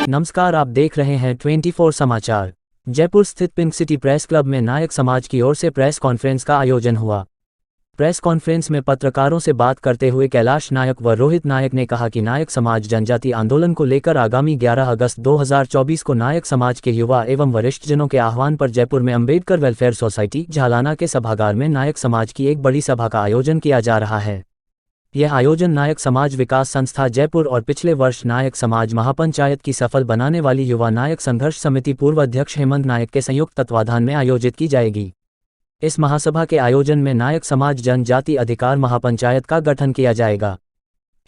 नमस्कार, आप देख रहे हैं 24 समाचार। जयपुर स्थित पिंक सिटी प्रेस क्लब में नायक समाज की ओर से प्रेस कॉन्फ्रेंस का आयोजन हुआ। प्रेस कॉन्फ्रेंस में पत्रकारों से बात करते हुए कैलाश नायक व रोहित नायक ने कहा कि नायक समाज जनजाति आंदोलन को लेकर आगामी 11 अगस्त 2024 को नायक समाज के युवा एवं वरिष्ठजनों के आह्वान पर जयपुर में अंबेडकर वेलफेयर सोसाइटी झालाना के सभागार में नायक समाज की एक बड़ी सभा का आयोजन किया जा रहा है। यह आयोजन नायक समाज विकास संस्था जयपुर और पिछले वर्ष नायक समाज महापंचायत की सफल बनाने वाली युवा नायक संघर्ष समिति पूर्व अध्यक्ष हेमंत नायक के संयुक्त तत्वाधान में आयोजित की जाएगी। इस महासभा के आयोजन में नायक समाज जनजाति अधिकार महापंचायत का गठन किया जाएगा।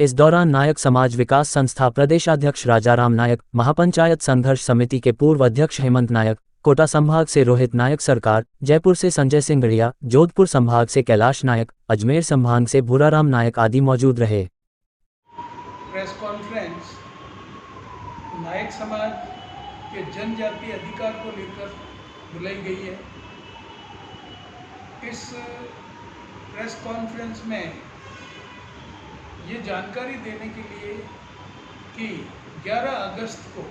इस दौरान नायक समाज विकास संस्था प्रदेशाध्यक्ष राजाराम नायक, महापंचायत संघर्ष समिति के पूर्व अध्यक्ष हेमंत नायक, कोटा संभाग से रोहित नायक सरकार, जयपुर से संजय सिंगड़िया, जोधपुर संभाग से कैलाश नायक, अजमेर संभाग से भूराराम नायक आदि मौजूद रहे। प्रेस कॉन्फ्रेंस नायक समाज के जनजाति अधिकार को लेकर बुलाई गई है। इस प्रेस कॉन्फ्रेंस में ये जानकारी देने के लिए कि 11 अगस्त को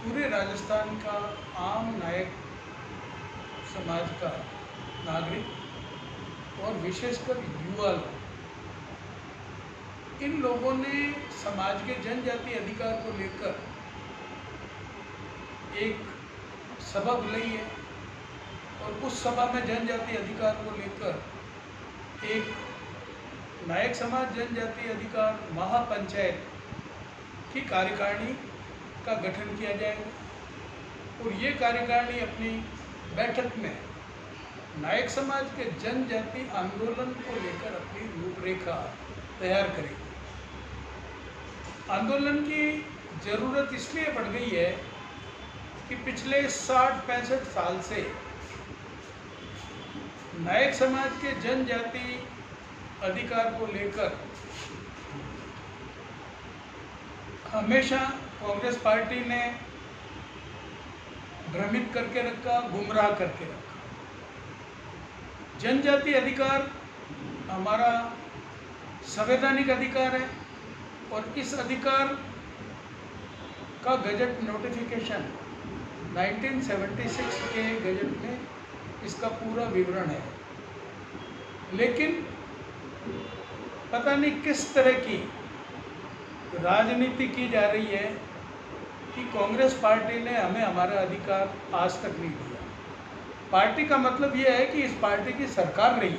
पूरे राजस्थान का आम नायक समाज का नागरिक और विशेषकर युवा लोग, इन लोगों ने समाज के जनजाति अधिकार को लेकर एक सभा बुलाई है और उस सभा में जनजाति अधिकार को लेकर एक नायक समाज जनजाति अधिकार महापंचायत की कार्यकारिणी का गठन किया जाएगा और ये कार्यकारिणी अपनी बैठक में नायक समाज के जनजाति आंदोलन को लेकर अपनी रूपरेखा तैयार करेगी। आंदोलन की ज़रूरत इसलिए बढ़ गई है कि पिछले 60-65 साल से नायक समाज के जनजाति अधिकार को लेकर हमेशा कांग्रेस पार्टी ने भ्रमित करके रखा, गुमराह करके रखा। जनजाति अधिकार हमारा संवैधानिक अधिकार है और इस अधिकार का गजट नोटिफिकेशन 1976 के गजट में इसका पूरा विवरण है, लेकिन पता नहीं किस तरह की राजनीति की जा रही है कि कांग्रेस पार्टी ने हमें हमारा अधिकार आज तक नहीं दिया। पार्टी का मतलब यह है कि इस पार्टी की सरकार रही।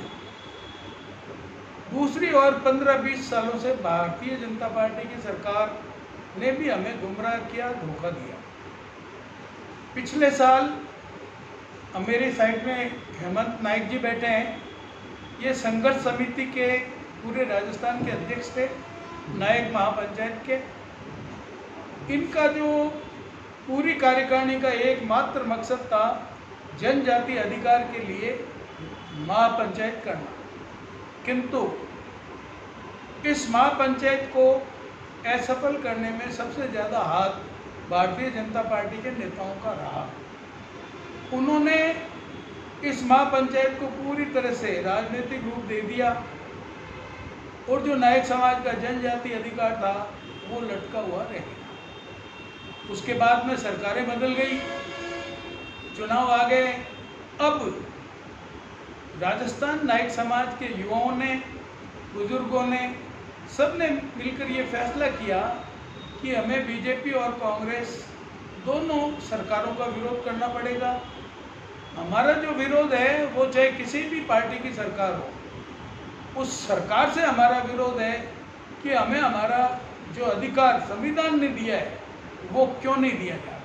दूसरी ओर 15-20 सालों से भारतीय जनता पार्टी की सरकार ने भी हमें गुमराह किया, धोखा दिया। पिछले साल मेरी साइड में हेमंत नायक जी बैठे हैं, ये संघर्ष समिति के पूरे राजस्थान के अध्यक्ष थे, नायक महापंचायत के। इनका जो पूरी कार्यकारिणी का एकमात्र मकसद था जनजाति अधिकार के लिए महापंचायत करना, किंतु इस महापंचायत को असफल करने में सबसे ज़्यादा हाथ भारतीय जनता पार्टी के नेताओं का रहा। उन्होंने इस महापंचायत को पूरी तरह से राजनीतिक रूप दे दिया और जो नायक समाज का जनजाति अधिकार था वो लटका हुआ रह गया। उसके बाद में सरकारें बदल गई, चुनाव आ गए। अब राजस्थान नायक समाज के युवाओं ने, बुजुर्गों ने, सब ने मिलकर ये फैसला किया कि हमें बीजेपी और कांग्रेस दोनों सरकारों का विरोध करना पड़ेगा। हमारा जो विरोध है वो चाहे किसी भी पार्टी की सरकार हो, उस सरकार से हमारा विरोध है कि हमें हमारा जो अधिकार संविधान ने दिया है वो क्यों नहीं दिया जा रहा।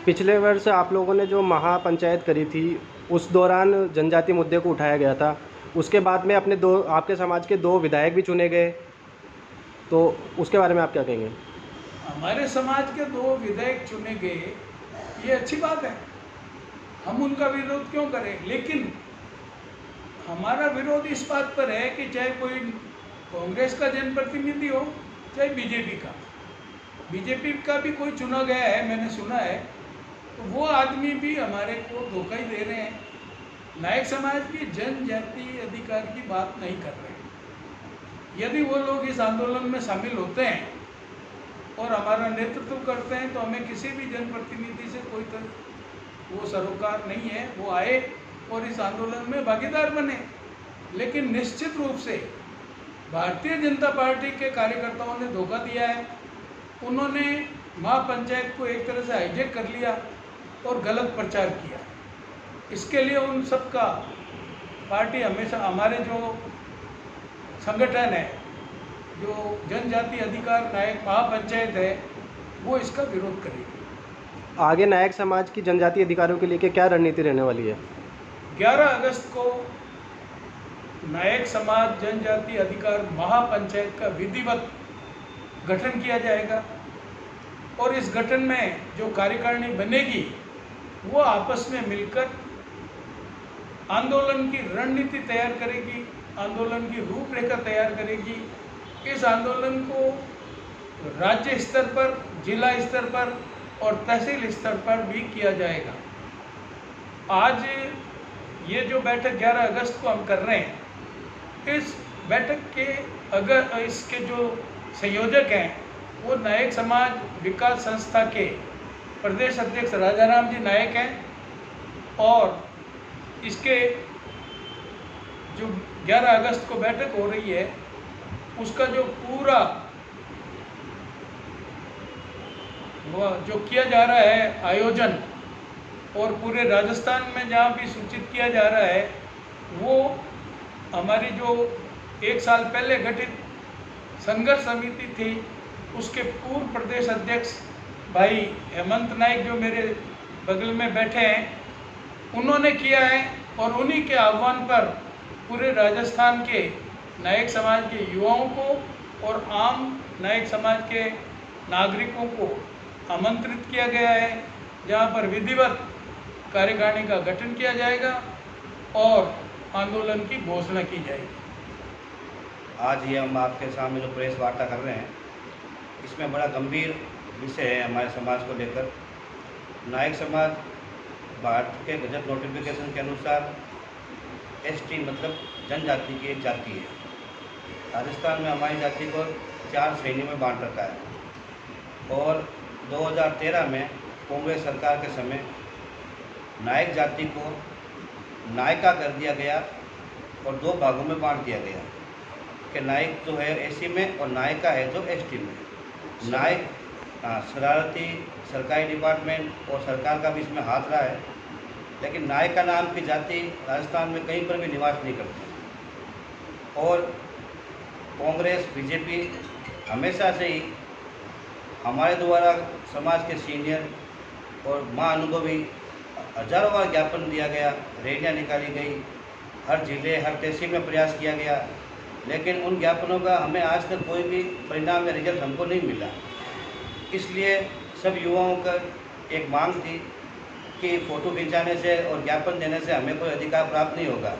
पिछले वर्ष आप लोगों ने जो महापंचायत करी थी उस दौरान जनजाति मुद्दे को उठाया गया था। उसके बाद में आपके समाज के 2 विधायक भी चुने गए, तो उसके बारे में आप क्या कहेंगे? हमारे समाज के 2 विधायक चुने गए, ये अच्छी बात है, हम उनका विरोध क्यों करें। लेकिन हमारा विरोध इस बात पर है कि चाहे कोई कांग्रेस का जनप्रतिनिधि हो, चाहे बीजेपी का भी कोई चुना गया है, मैंने सुना है, तो वो आदमी भी हमारे को धोखा ही दे रहे हैं। नायक समाज की जनजाति अधिकार की बात नहीं कर रहे। यदि वो लोग इस आंदोलन में शामिल होते हैं और हमारा नेतृत्व करते हैं, तो हमें किसी भी जनप्रतिनिधि से कोई वो सरोकार नहीं है। वो आए और इस आंदोलन में भागीदार बने, लेकिन निश्चित रूप से भारतीय जनता पार्टी के कार्यकर्ताओं ने धोखा दिया है। उन्होंने महापंचायत को एक तरह से हाईजैक कर लिया और गलत प्रचार किया। इसके लिए उन सब का पार्टी हमेशा, हमारे जो संगठन है, जो जनजाति अधिकार नायक महापंचायत है, वो इसका विरोध करेगी। आगे नायक समाज की जनजातीय अधिकारों के लेके क्या रणनीति रहने वाली है? 11 अगस्त को नायक समाज जनजाति अधिकार महापंचायत का विधिवत गठन किया जाएगा और इस गठन में जो कार्यकारिणी बनेगी वो आपस में मिलकर आंदोलन की रणनीति तैयार करेगी, आंदोलन की रूपरेखा तैयार करेगी। इस आंदोलन को राज्य स्तर पर, जिला स्तर पर और तहसील स्तर पर भी किया जाएगा। आज ये जो बैठक 11 अगस्त को हम कर रहे हैं, इस बैठक के अगर इसके जो संयोजक हैं वो नायक समाज विकास संस्था के प्रदेश अध्यक्ष राजाराम जी नायक हैं और इसके जो 11 अगस्त को बैठक हो रही है उसका जो पूरा जो किया जा रहा है आयोजन और पूरे राजस्थान में जहाँ भी सूचित किया जा रहा है, वो हमारी जो 1 साल पहले गठित संघर्ष समिति थी उसके पूर्व प्रदेश अध्यक्ष भाई हेमंत नायक जो मेरे बगल में बैठे हैं, उन्होंने किया है और उन्हीं के आह्वान पर पूरे राजस्थान के नायक समाज के युवाओं को और आम नायक समाज के नागरिकों को आमंत्रित किया गया है, जहां पर विधिवत कार्यकारिणी का गठन किया जाएगा और आंदोलन की घोषणा की जाएगी। आज ये हम आपके सामने जो प्रेस वार्ता कर रहे हैं, इसमें बड़ा गंभीर विषय है हमारे समाज को लेकर। नायक समाज भारत के गजट नोटिफिकेशन के अनुसार एसटी मतलब जनजाति की एक जाति है। राजस्थान में हमारी जाति को 4 श्रेणी में बांट रखा है और 2013 में कांग्रेस सरकार के समय नायक जाति को नायका कर दिया गया और 2 भागों में बांट दिया गया कि नायक जो है एससी में और नायका है जो एसटी में। नायक शरारती सरकारी डिपार्टमेंट और सरकार का भी इसमें हाथ रहा है, लेकिन नायका नाम की जाति राजस्थान में कहीं पर भी निवास नहीं करती और कांग्रेस बीजेपी हमेशा से ही हमारे द्वारा समाज के सीनियर और महाअनुभवी हजारों बार ज्ञापन दिया गया, रैलियाँ निकाली गई, हर जिले हर तहसील में प्रयास किया गया, लेकिन उन ज्ञापनों का हमें आज तक कोई भी परिणाम या रिजल्ट हमको नहीं मिला। इसलिए सब युवाओं का एक मांग थी कि फ़ोटो खिंचाने से और ज्ञापन देने से हमें कोई अधिकार प्राप्त नहीं होगा।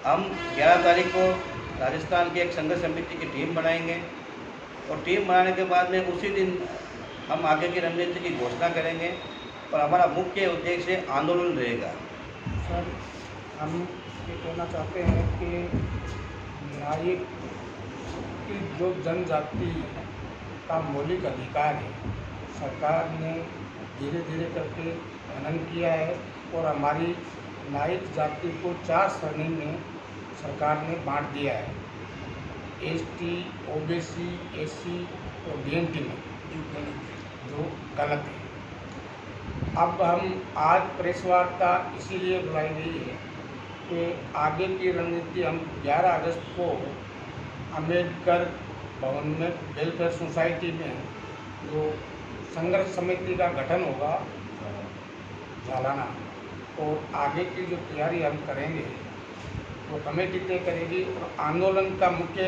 हम 11 तारीख को राजस्थान की एक संघर्ष समिति की टीम बनाएंगे और टीम बनाने के बाद में उसी दिन हम आगे की रणनीति की घोषणा करेंगे और हमारा मुख्य उद्देश्य आंदोलन रहेगा। सर, हम ये कहना चाहते हैं कि नायक की जो जनजाति का मौलिक अधिकार है, सरकार ने धीरे धीरे करके हनन किया है और हमारी नायक जाति को 4 श्रेणी में सरकार ने बांट दिया है, एसटी, ओबीसी, एससी और बीएमटी में, जो गलत है। अब हम आज प्रेस वार्ता इसीलिए बुलाई गई है कि आगे की रणनीति हम 11 अगस्त को अम्बेडकर भवन में वेलफेयर सोसाइटी में जो संघर्ष समिति का गठन होगा झालाना, और आगे की जो तैयारी हम करेंगे वो कमेटी तय करेगी। और आंदोलन का मुख्य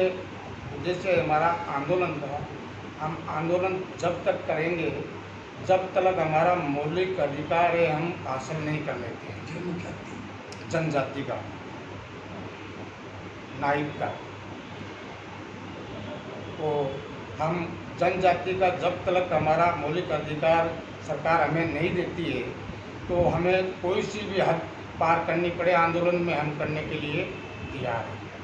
उद्देश्य हमारा आंदोलन का, हम आंदोलन जब तक करेंगे जब तक हमारा मौलिक अधिकार है हम हासिल नहीं कर लेते हैं, जनजाति का, नायक का। तो हम जनजाति का जब तक हमारा मौलिक अधिकार सरकार हमें नहीं देती है, तो हमें कोई सी भी हद पार करनी पड़े आंदोलन में हम करने के लिए तैयार हैं।